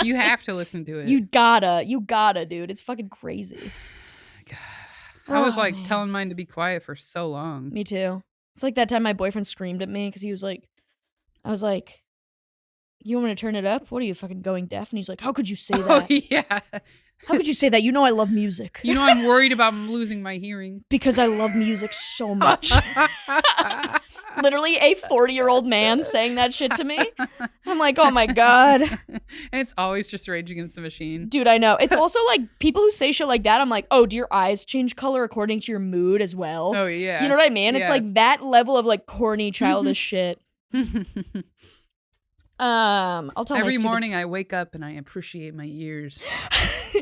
You have to listen to it. You gotta, dude. It's fucking crazy. God. I was like telling mine to be quiet for so long. Me too. It's like that time my boyfriend screamed at me because I was like, you want me to turn it up? What are you, fucking going deaf? And he's like, how could you say that? Oh, yeah. How could you say that? You know I love music. You know I'm worried about losing my hearing. Because I love music so much. Literally a 40-year-old man saying that shit to me. I'm like, oh my God. And it's always just Rage Against the Machine. Dude, I know. It's also like people who say shit like that, I'm like, oh, do your eyes change color according to your mood as well? Oh, yeah. You know what I mean? Yeah. It's like that level of like corny, childish shit. I'll tell every morning I wake up and I appreciate my ears.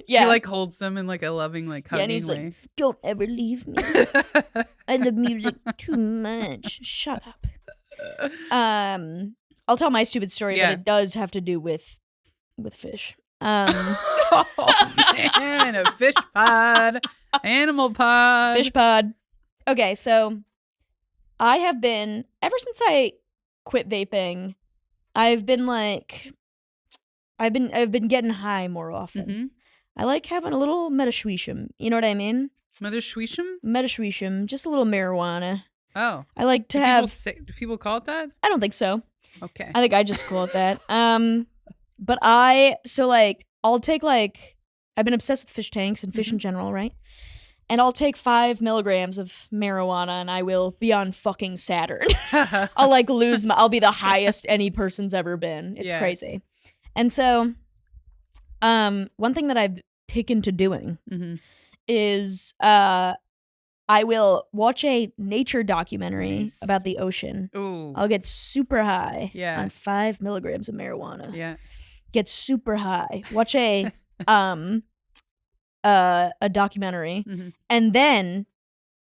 Yeah. He like holds them in like a loving, like hugging and he's way. like, don't ever leave me. I love music too much. Shut up. I'll tell my stupid story, but it does have to do with fish. Oh man, a fish pod, animal pod, fish pod. Okay, so I have been ever since I quit vaping. I've been getting high more often. Mm-hmm. I like having a little metashweesham. You know what I mean? Metashweesham? Metashweesham, just a little marijuana. Oh. I like to do people call it that? I don't think so. Okay. I think I just call it that. But I'll take I've been obsessed with fish tanks and fish in general, right? and I'll take 5 milligrams of marijuana and I will be on fucking Saturn. I'll like I'll be the highest any person's ever been. It's crazy. And so, one thing that I've taken to doing is, I will watch a nature documentary about the ocean. Ooh. I'll get super high on 5 milligrams of marijuana. Yeah. Get super high. Watch a documentary. And then,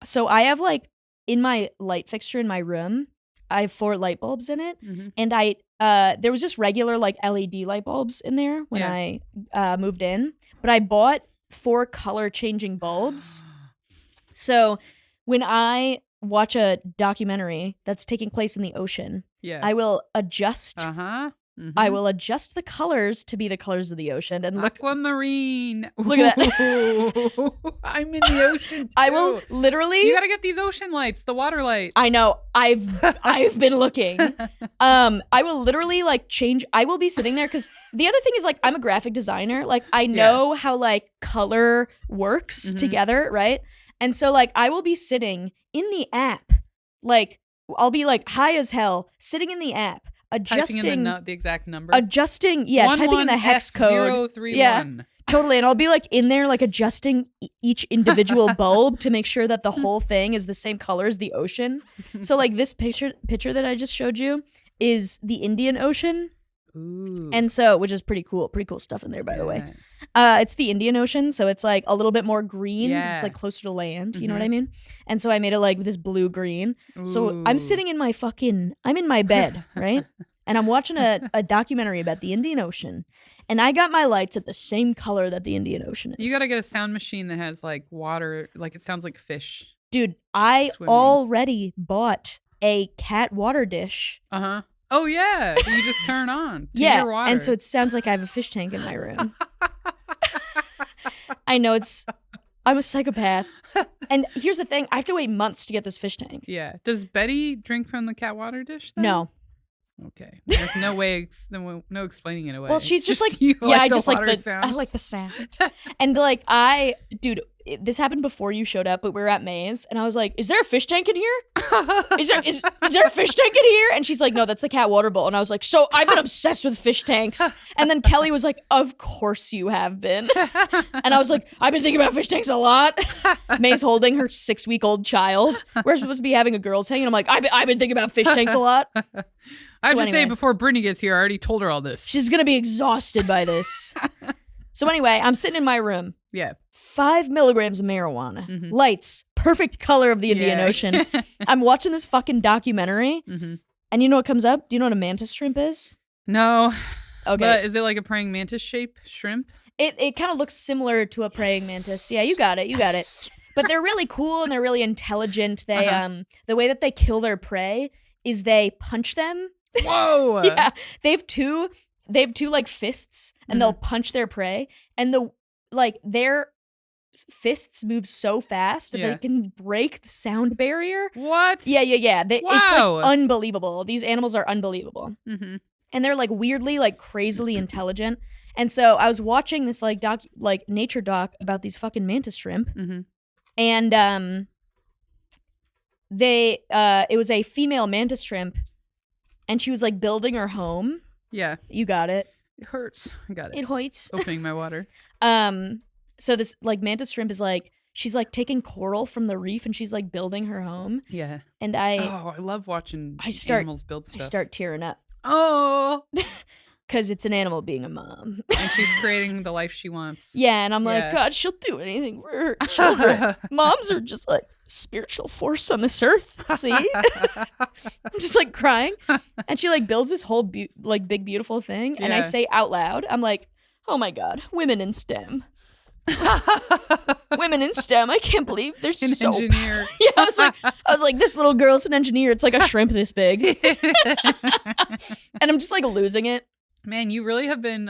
so I have like in my light fixture in my room, I have 4 light bulbs in it. And there was just regular like LED light bulbs in there when I moved in. But I bought 4 color changing bulbs. So when I watch a documentary that's taking place in the ocean, I will adjust. I will adjust the colors to be the colors of the ocean and look. Aquamarine. Look at that. I'm in the ocean too. I will literally. You gotta get these ocean lights, the water light. I know. I've been looking. I will literally like change. I will be sitting there because the other thing is like I'm a graphic designer. Like I know how like color works together, right? And so like I will be sitting in the app, like I'll be like high as hell, sitting in the app. Adjusting typing in the exact number. Adjusting, typing in the hex code. 031. Yeah, totally. And I'll be like in there, like adjusting each individual bulb to make sure that the whole thing is the same color as the ocean. So like this picture that I just showed you is the Indian Ocean. Ooh. And so, which is pretty cool stuff in there, by the way. It's the Indian Ocean, so it's like a little bit more green because it's like closer to land. You know what I mean? And so I made it like this blue green. Ooh. So I'm sitting in I'm in my bed, right? And I'm watching a documentary about the Indian Ocean. And I got my lights at the same color that the Indian Ocean is. You gotta get a sound machine that has like water, like it sounds like fish. Dude, I already bought a cat water dish. Oh yeah, you just turn on. Yeah, water. and so it sounds like I have a fish tank in my room. I know I'm a psychopath. And here's the thing, I have to wait months to get this fish tank. Yeah. Does Betty drink from the cat water dish then? No. Okay. There's no way, no explaining it away. Well, she's just like, I just like the sounds. I like the sound. And like dude, this happened before you showed up, but we were at Maze, and I was like, "Is there a fish tank in here? Is there a fish tank in here?" And she's like, "No, that's the cat water bowl." And I was like, "So I've been obsessed with fish tanks." And then Kelly was like, "Of course you have been." And I was like, "I've been thinking about fish tanks a lot." May's holding her 6-week-old child. We're supposed to be having a girls' hang, and I'm like, "I've been thinking about fish tanks a lot." I have to say, before Brittany gets here, I already told her all this. She's gonna be exhausted by this. So anyway, I'm sitting in my room. Yeah. 5 milligrams of marijuana. Lights. Perfect color of the Indian Ocean. I'm watching this fucking documentary. And you know what comes up? Do you know what a mantis shrimp is? No. Okay. But is it like a praying mantis shape shrimp? It kind of looks similar to a praying mantis. Yeah, you got it. But they're really cool and they're really intelligent. They the way that they kill their prey is they punch them. Whoa. Yeah. They have two like fists and they'll punch their prey, and their fists move so fast that they can break the sound barrier. What? Yeah. It's like unbelievable. These animals are unbelievable. And they're like weirdly, like crazily intelligent. And so I was watching this like nature doc about these fucking mantis shrimp. And it was a female mantis shrimp, and she was like building her home. Yeah. You got it. It hurts. I got it. It hurts. Opening my water. So this like mantis shrimp is like, she's like taking coral from the reef and she's like building her home. Yeah. And I love watching animals build stuff. I start tearing up. Oh. Because it's an animal being a mom. And she's creating the life she wants. Yeah, and I'm like, God, she'll do anything for her children. Moms are just like spiritual force on this earth. See? I'm just like crying. And she like builds this whole like big beautiful thing. And I say out loud, I'm like, oh my God, women in STEM. Women in STEM. I can't believe they're so engineer. Yeah, I was like, this little girl's an engineer. It's like a shrimp this big. And I'm just like losing it. Man, you really have been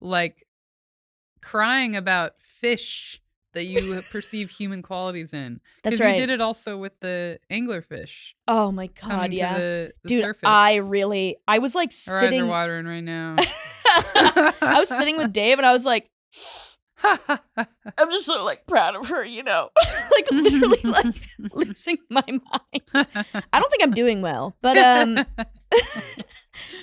like crying about fish that you perceive human qualities in. That's right. You did it also with the anglerfish. Oh my God, yeah. The dude, surface. I was like Our sitting. eyes are watering right now. I was sitting with Dave and I was like, I'm just sort of like proud of her, like literally like losing my mind. I don't think I'm doing well, but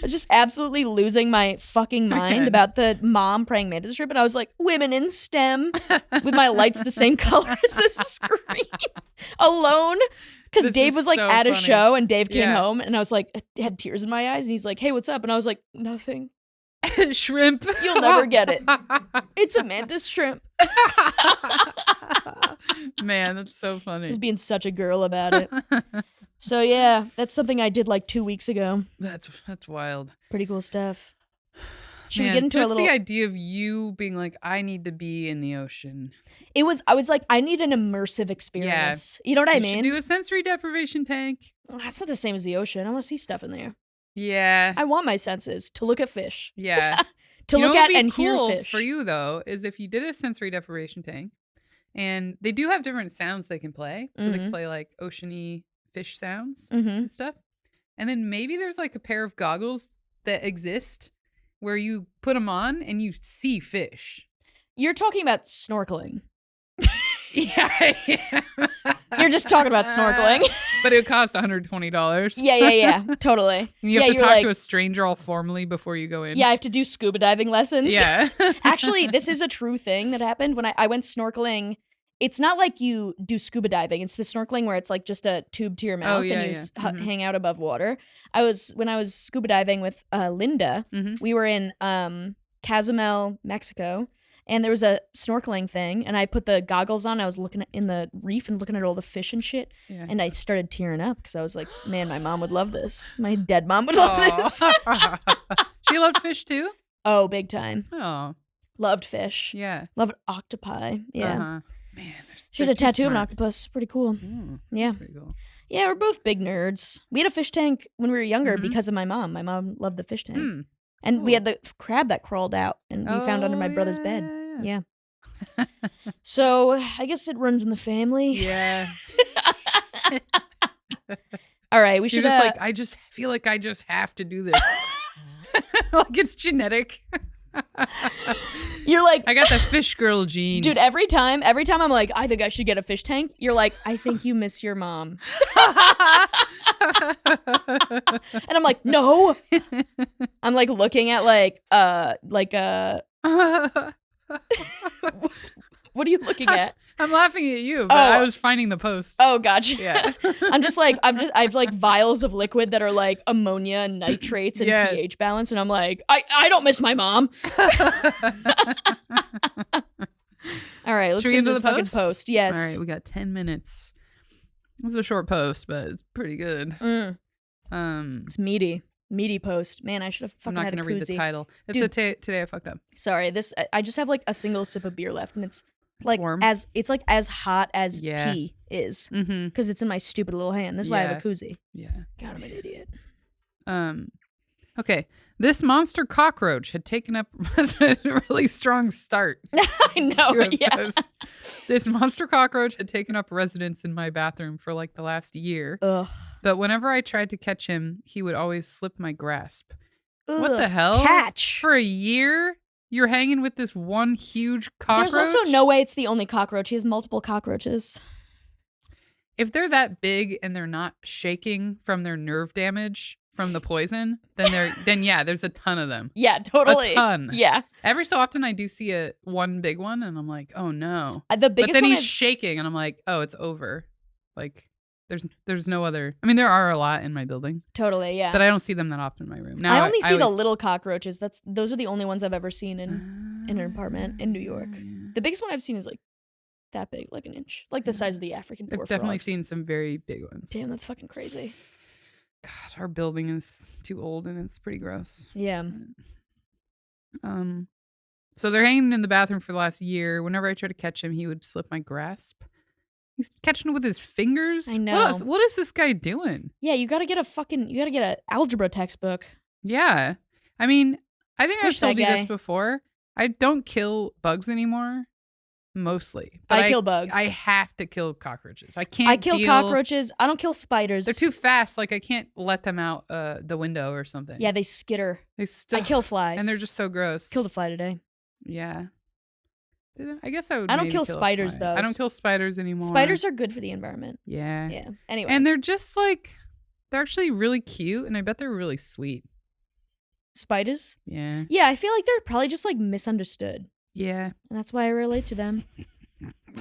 just absolutely losing my fucking mind about the mom praying mantis strip, and I was like, women in STEM with my lights the same color as the screen, alone. Because Dave was like at a show, and Dave came home, and I was like, I had tears in my eyes, and he's like, hey, what's up? And I was like, nothing. Shrimp. You'll never get it. It's a mantis shrimp. Man, that's so funny. I was being such a girl about it. So yeah, that's something I did like 2 weeks ago. That's wild. Pretty cool stuff. Should we Man, get into just a little... the idea of you being like, I need to be in the ocean. I was like, I need an immersive experience. You know what I mean? Should do a sensory deprivation tank. That's not the same as the ocean. I want to see stuff in there. Yeah. I want my senses to look at fish. Yeah. to look at and hear fish. For you though, is if you did a sensory deprivation tank, and they do have different sounds they can play. So they can play like oceany fish sounds and stuff. And then maybe there's like a pair of goggles that exist where you put them on and you see fish. You're talking about snorkeling. Yeah. You're just talking about snorkeling. But it costs $120. Yeah. Totally. And you have to talk to a stranger all formally before you go in. Yeah, I have to do scuba diving lessons. Yeah. Actually, this is a true thing that happened when I went snorkeling. It's not like you do scuba diving. It's the snorkeling where it's like just a tube to your mouth and you hang out above water. When I was scuba diving with Linda, we were in Cozumel, Mexico, and there was a snorkeling thing, and I put the goggles on. I was looking in the reef and looking at all the fish and shit, and I started tearing up because I was like, man, my mom would love this. My dead mom would love this. She loved fish too? Oh, big time. Oh. Loved fish. Yeah. Loved octopi. Yeah. Man, she had a tattoo of an octopus. Pretty cool. Yeah. Pretty cool. Yeah, we're both big nerds. We had a fish tank when we were younger because of my mom. My mom loved the fish tank. And we had the crab that crawled out and we found under my brother's bed. Yeah. So I guess it runs in the family. Yeah. All right, we should just like, I just feel like I just have to do this. Like it's genetic. You're like, I got the fish girl gene. Dude, every time I'm like, I think I should get a fish tank, you're like, I think you miss your mom. And I'm like, no. I'm like looking at what are you looking at? I'm laughing at you, but I was finding the post. Oh, gotcha. Yeah. I have like vials of liquid that are like ammonia and nitrates and pH balance, and I'm like, I don't miss my mom. All right, let's get into this fucking post. Yes. All right, we got 10 minutes. It's a short post, but it's pretty good. It's meaty post. Man, I should have fucking had a koozie. I'm not going to read the title. It's today I fucked up. Sorry, I just have like a single sip of beer left, and it's like warm. It's like as hot as tea is because it's in my stupid little hand. That's why I have a koozie. Yeah. God, I'm an idiot. Okay. This monster cockroach had taken up a really strong start. I know. Yeah. This monster cockroach had taken up residence in my bathroom for like the last year. Ugh. But whenever I tried to catch him, he would always slip my grasp. Ugh. What the hell? Catch. For a year? You're hanging with this one huge cockroach? There's also no way it's the only cockroach. He has multiple cockroaches. If they're that big and they're not shaking from their nerve damage from the poison, then yeah, there's a ton of them. Yeah, totally. A ton. Yeah. Every so often I do see one big one and I'm like, oh no. The biggest but then one he's shaking and I'm like, oh, it's over. Like there's no other. I mean, there are a lot in my building. Totally, yeah. But I don't see them that often in my room. Now I only see the little cockroaches. Those are the only ones I've ever seen in an apartment in New York. The biggest one I've seen is like that big, like an inch, like the size of the African dwarf. I've definitely frogs. seen some very big ones. Damn, that's fucking crazy. God, our building is too old and it's pretty gross. Yeah. So they're hanging in the bathroom for the last year. Whenever I try to catch him, he would slip my grasp. He's catching it with his fingers. I know. What is this guy doing? Yeah, you gotta get an algebra textbook. Yeah. I mean, I think I've Squish told that you guy. this before. I don't kill bugs anymore. Mostly. But I kill bugs. I have to kill cockroaches. I can't I kill cockroaches. I don't kill spiders. They're too fast. Like, I can't let them out the window or something. Yeah, they skitter. I kill flies. And they're just so gross. Killed a fly today. Yeah. I guess I would. I don't maybe kill a spiders, spider. though. I don't kill spiders anymore. Spiders are good for the environment. Yeah. Yeah. Anyway. And they're just like, they're actually really cute, and I bet they're really sweet. Spiders? Yeah. Yeah, I feel like they're probably just like misunderstood. Yeah. And that's why I relate to them.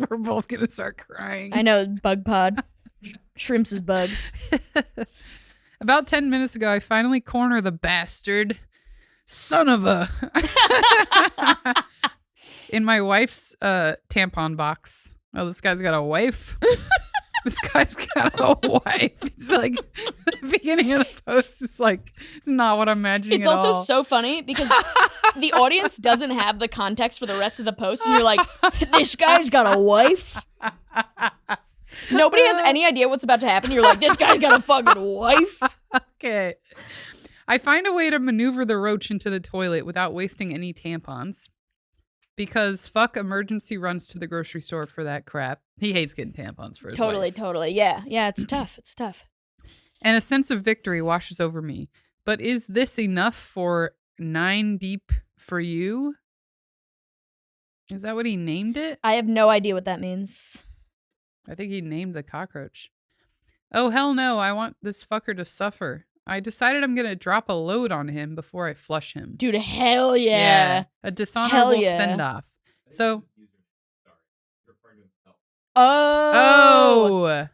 We're both gonna start crying. I know, bug pod. Shrimps is bugs. About 10 minutes ago, I finally corner the bastard. Son of a. In my wife's tampon box. Oh, this guy's got a wife. This guy's got a wife. It's like the beginning of the post. It's like, it's not what I'm imagining. It's at also all. so funny because the audience doesn't have the context for the rest of the post. And you're like, this guy's got a wife. Nobody has any idea what's about to happen. You're like, this guy's got a fucking wife. Okay. I find a way to maneuver the roach into the toilet without wasting any tampons. Because fuck emergency runs to the grocery store for that crap. He hates getting tampons for his wife. Totally. Yeah, it's tough. It's tough. And a sense of victory washes over me. But is this enough for 9 deep for you? Is that what he named it? I have no idea what that means. I think he named the cockroach. Oh, hell no. I want this fucker to suffer. I decided I'm going to drop a load on him before I flush him. Dude, hell yeah. A dishonorable yeah. send-off. So. Oh.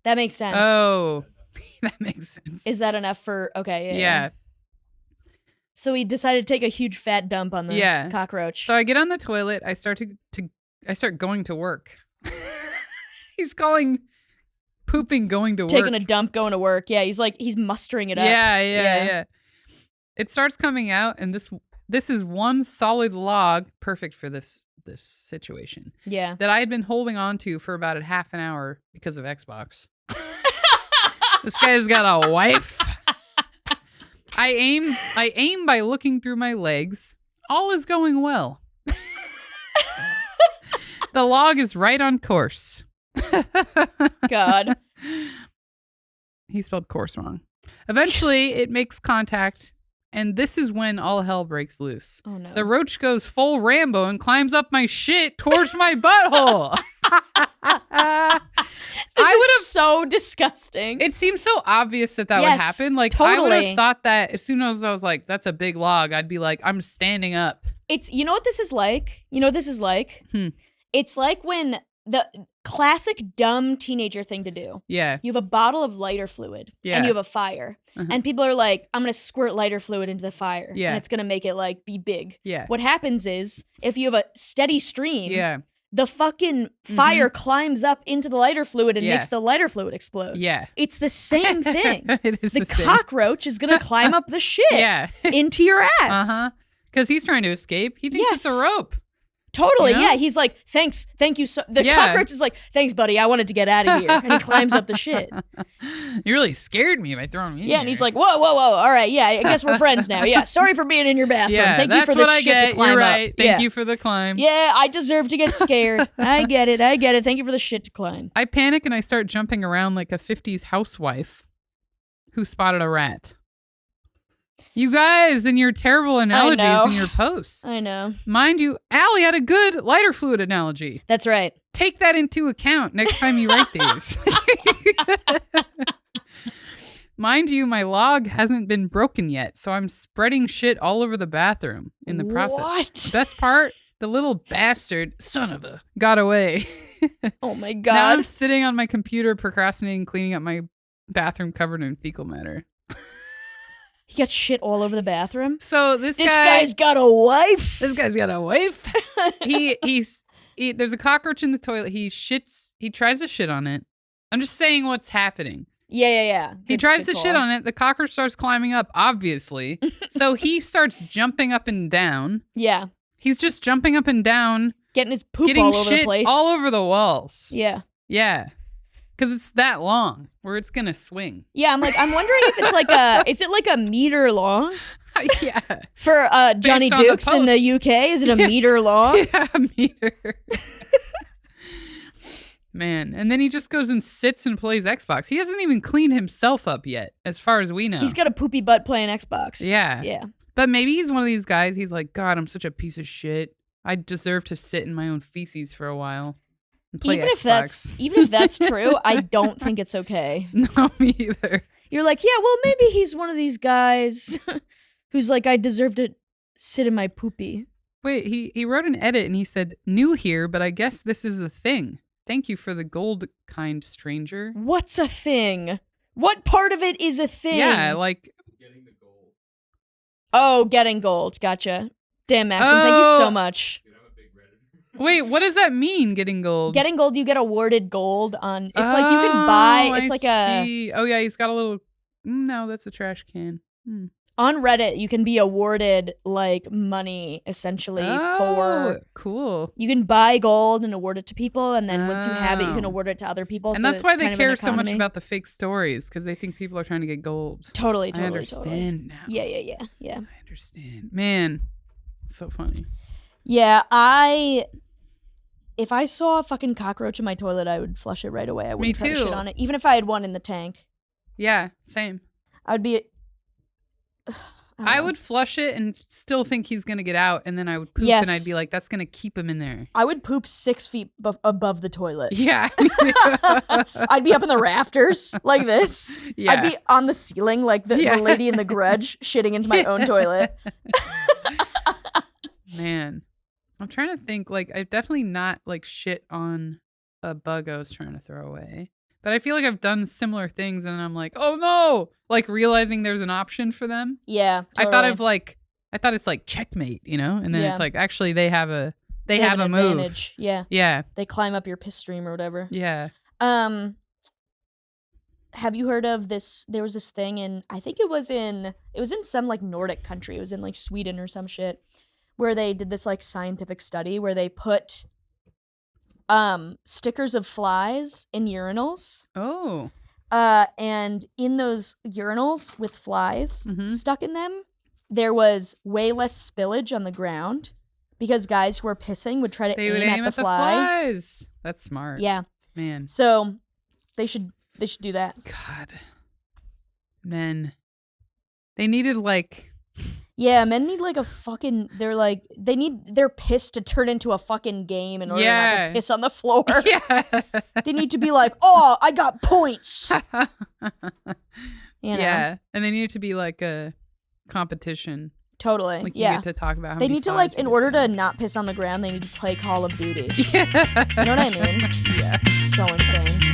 That makes sense. Oh. That makes sense. Is that enough for. Okay. Yeah. So he decided to take a huge fat dump on the cockroach. So I get on the toilet. I start going to work. He's calling pooping going to work. Taking a dump going to work. Yeah, he's mustering it up. Yeah. It starts coming out, and this is one solid log, perfect for this situation. Yeah. That I had been holding on to for about a half an hour because of Xbox. This guy's got a wife. I aim by looking through my legs. All is going well. The log is right on course. God. He spelled course wrong. Eventually, it makes contact, and this is when all hell breaks loose. Oh, no. The roach goes full Rambo and climbs up my shit towards my butthole. This is so disgusting. It seems so obvious that would happen. Like, totally. I would have thought that as soon as I was like, that's a big log, I'd be like, I'm standing up. You know what this is like? It's like when the classic dumb teenager thing to do. Yeah. You have a bottle of lighter fluid and you have a fire. And people are like, I'm going to squirt lighter fluid into the fire. Yeah. And it's going to make it like be big. Yeah. What happens is if you have a steady stream, the fucking fire climbs up into the lighter fluid and makes the lighter fluid explode. Yeah. It's the same thing. It is the same. Cockroach is going to climb up the shit into your ass. Uh-huh. Because he's trying to escape. He thinks it's a rope. Totally, you know? yeah. He's like, thank you. The cockroach is like, thanks, buddy. I wanted to get out of here. And he climbs up the shit. You really scared me by throwing me in and here. he's like, whoa. All right, yeah, I guess we're friends now. Yeah, sorry for being in your bathroom. Thank you for this shit to climb You're right. up. Thank you for the climb. Yeah, I deserve to get scared. I get it. Thank you for the shit to climb. I panic and I start jumping around like a 50s housewife who spotted a rat. You guys and your terrible analogies in your posts. I know. Mind you, Allie had a good lighter fluid analogy. That's right. Take that into account next time you write these. Mind you, my log hasn't been broken yet, so I'm spreading shit all over the bathroom in the process. What? Best part, the little bastard, son of a, got away. Oh my God. Now I'm sitting on my computer procrastinating cleaning up my bathroom covered in fecal matter. He got shit all over the bathroom. So this guy's got a wife. This guy's got a wife. There's a cockroach in the toilet. He tries to shit on it. I'm just saying what's happening. Yeah. He tries to shit on it. The cockroach starts climbing up, obviously. So he starts jumping up and down. Yeah. He's just jumping up and down. Getting his poop all over the place. All over the walls. Yeah. Yeah. Because it's that long where it's going to swing. Yeah, I'm wondering if it's like is it like a meter long? Yeah. For Johnny Dukes in the UK, is it a meter long? Yeah, a meter. Man, and then he just goes and sits and plays Xbox. He hasn't even cleaned himself up yet, as far as we know. He's got a poopy butt playing Xbox. Yeah. Yeah. But maybe he's one of these guys, he's like, God, I'm such a piece of shit. I deserve to sit in my own feces for a while and play even Xbox. Even if that's true, I don't think it's okay. No, me either. You're like, yeah, well, maybe he's one of these guys who's like, I deserve to sit in my poopy. Wait, he wrote an edit and he said, new here, but I guess this is a thing. Thank you for the gold, kind stranger. What's a thing? What part of it is a thing? Yeah, like... Getting the gold. Oh, getting gold. Gotcha. Damn, Maxim, thank you so much. Dude, I'm a big Redditor. Wait, what does that mean, getting gold? Getting gold, you get awarded gold on... It's like you can buy... It's I like a... see. Oh, yeah, he's got a little... No, that's a trash can. On Reddit, you can be awarded, like, money, essentially, for... cool. You can buy gold and award it to people, and then once you have it, you can award it to other people. And so that's why they kind of care an so much economy. about the fake stories, because they think people are trying to get gold. Totally. I understand now. Yeah. I understand. Man, so funny. Yeah, if I saw a fucking cockroach in my toilet, I would flush it right away. I wouldn't try to shit on it. Even if I had one in the tank. Yeah, same. I'd be... I would flush it and still think he's going to get out, and then I would poop, and I'd be like, that's going to keep him in there. I would poop 6 feet above the toilet. Yeah. I'd be up in the rafters like this. Yeah. I'd be on the ceiling like the lady in The Grudge shitting into my own toilet. Man. I'm trying to think, like, I've definitely not, like, shit on a bug I was trying to throw away. But I feel like I've done similar things, and I'm like, oh no! Like, realizing there's an option for them. Yeah, totally. I thought it's like checkmate, you know? And then it's like, actually, they have a move. Advantage. Yeah. Yeah. They climb up your piss stream or whatever. Yeah. Have you heard of this? There was this thing I think it was in some, like, Nordic country. It was in, like, Sweden or some shit, where they did this, like, scientific study where they put stickers of flies in urinals. Oh. And in those urinals with flies stuck in them, there was way less spillage on the ground because guys who were pissing would try to aim at the flies. That's smart. Yeah. Man. So they should do that. God. Men. They needed, like... Yeah, men need like a fucking... They need their piss to turn into a fucking game in order not to piss on the floor. Yeah. They need to be like, oh, I got points. You know? Yeah. And they need it to be like a competition. Totally. Like you get to talk about how they many need to, flies like, in order to not piss on the ground, they need to play Call of Duty. Yeah. You know what I mean? Yeah. So insane.